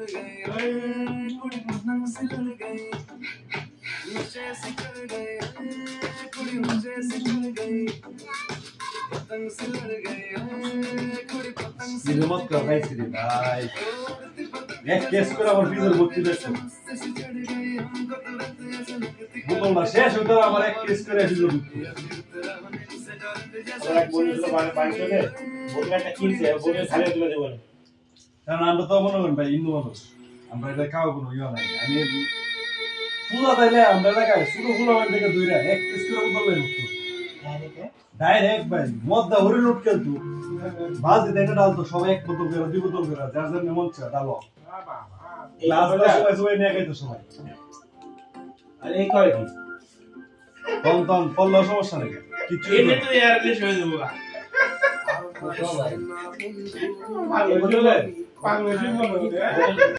मत कर भाई श्री भाई एक केस করে আমার ভিতর ভর্তি হয়েছে বল না শেষ হতো আমার এক কেস করে ভিতর ভর্তি এক বলেছিল মানে পাইছলে বলটা কিনছে বলে খালি তুলে দেব না কারণ আমরা তো মনে করেন ভাই ইন্দু মানুষ আমরা এটা খাও কোনো ইয়া নাই আমি পুরো তাইলে আমরা লাগাই শুরু হলো ওই থেকে দুইরা এক কেস করে বদলে উঠতো ডাইরেক্ট ভাই মদ্দা হরে লুট খেলতো বাজ দিতে ডালতো সবাই এক বোতল করে দুই বোতল করে যার যার মন চায় ডালো ক্লাসটা সবাই সবাই নিয়ে গাইতো সবাই আরে এই করে কি তন পড়লো সমস্যা নেই কিছু এমনি তো এয়ারলেস হয়ে যাবো ভালো চলে পাগল হয়ে যাবো